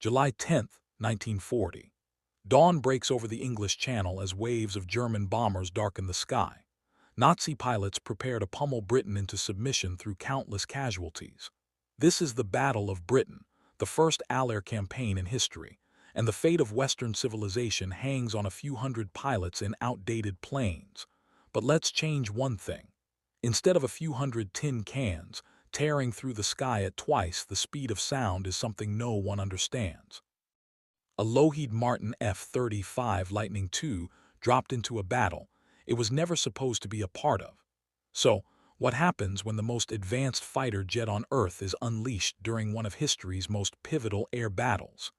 July 10th, 1940. Dawn breaks over the English Channel as waves of German bombers darken the sky. Nazi pilots prepare to pummel Britain into submission through countless casualties. This is the Battle of Britain, the first Allied campaign in history, and the fate of Western civilization hangs on a few hundred pilots in outdated planes. But let's change one thing. Instead of a few hundred tin cans tearing through the sky at twice the speed of sound is something no one understands. A Lockheed Martin F-35 Lightning II dropped into a battle it was never supposed to be a part of. So, what happens when the most advanced fighter jet on Earth is unleashed during one of history's most pivotal air battles?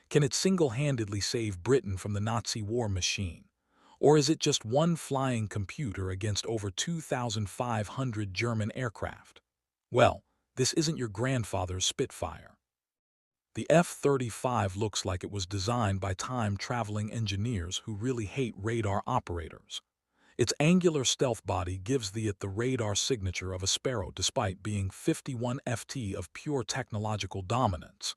Can it single-handedly save Britain from the Nazi war machine? Or is it just one flying computer against over 2,500 German aircraft? Well, this isn't your grandfather's Spitfire. The F-35 looks like it was designed by time-traveling engineers who really hate radar operators. Its angular stealth body gives it the radar signature of a Sparrow despite being 51 ft of pure technological dominance.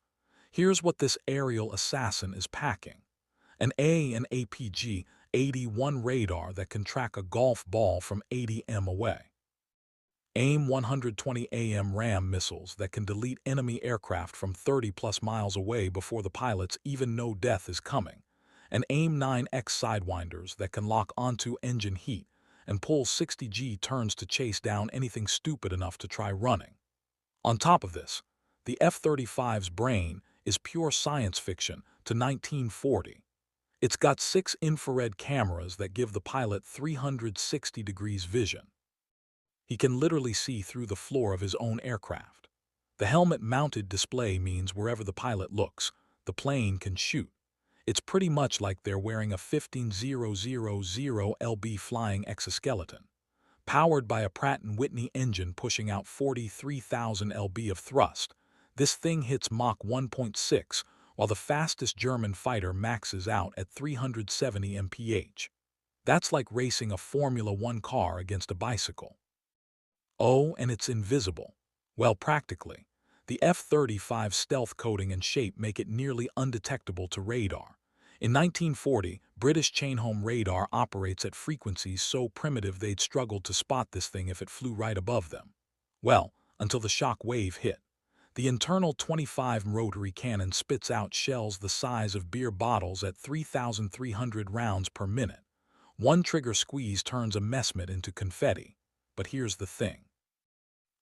Here's what this aerial assassin is packing. An APG-81 radar that can track a golf ball from 80 m away. AIM 120 AM RAM missiles that can delete enemy aircraft from 30+ miles away before the pilots even know death is coming. And AIM 9X sidewinders that can lock onto engine heat and pull 60 turns to chase down anything stupid enough to try running. On top of this, the F-35's brain is pure science fiction to 1940. It's got 6 infrared cameras that give the pilot 360 degrees vision. He can literally see through the floor of his own aircraft. The helmet-mounted display means wherever the pilot looks, the plane can shoot. It's pretty much like they're wearing a 15000 lb flying exoskeleton. Powered by a Pratt & Whitney engine pushing out 43,000 lb of thrust, this thing hits Mach 1.6, while the fastest German fighter maxes out at 370 mph. That's like racing a Formula One car against a bicycle. Oh, and it's invisible. Well, practically. The F-35's stealth coating and shape make it nearly undetectable to radar. In 1940, British chain-home radar operates at frequencies so primitive they'd struggled to spot this thing if it flew right above them. Well, until the shock wave hit. The internal 25 rotary cannon spits out shells the size of beer bottles at 3,300 rounds per minute. One trigger squeeze turns a messmate into confetti. But here's the thing.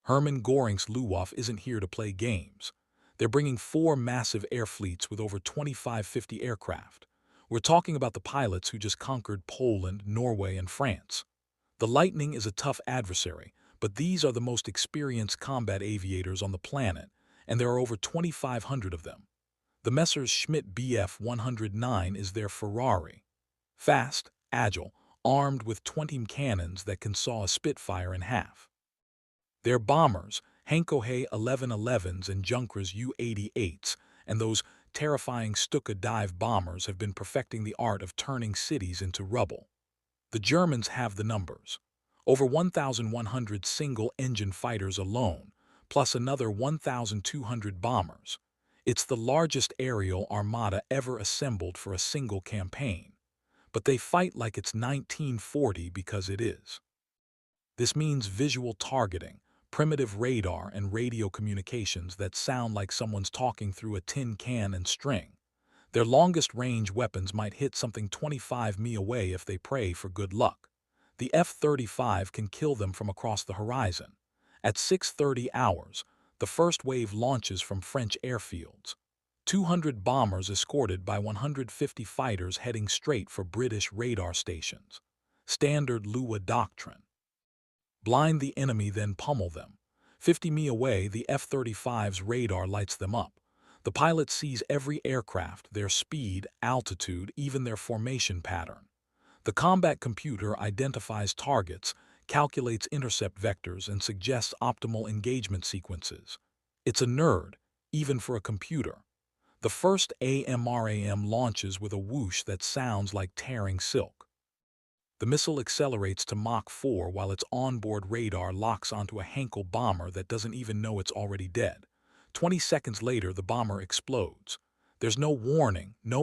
Hermann Göring's Luftwaffe isn't here to play games. They're bringing 4 massive air fleets with over 2550 aircraft. We're talking about the pilots who just conquered Poland, Norway, and France. The Lightning is a tough adversary, but these are the most experienced combat aviators on the planet, and there are over 2,500 of them. The Messrs Schmidt Bf-109 is their Ferrari. Fast, agile, armed with 20 cannons that can saw a Spitfire in half. Their bombers, Hankohe 1111s and Junkers U-88s, and those terrifying Stuka dive bombers have been perfecting the art of turning cities into rubble. The Germans have the numbers. Over 1,100 single-engine fighters alone, plus another 1,200 bombers. It's the largest aerial armada ever assembled for a single campaign. But they fight like it's 1940 because it is. This means visual targeting, primitive radar and radio communications that sound like someone's talking through a tin can and string. Their longest-range weapons might hit something 25 mi away if they pray for good luck. The F-35 can kill them from across the horizon. At 6:30 hours, the first wave launches from French airfields. 200 bombers escorted by 150 fighters heading straight for British radar stations. Standard WWII doctrine. Blind the enemy, then pummel them. 50 mi away, the F-35's radar lights them up. The pilot sees every aircraft, their speed, altitude, even their formation pattern. The combat computer identifies targets, calculates intercept vectors, and suggests optimal engagement sequences. It's a nerd, even for a computer. The first AMRAM launches with a whoosh that sounds like tearing silk. The missile accelerates to Mach 4 while its onboard radar locks onto a Heinkel bomber that doesn't even know it's already dead. 20 seconds later, the bomber explodes. There's no warning, no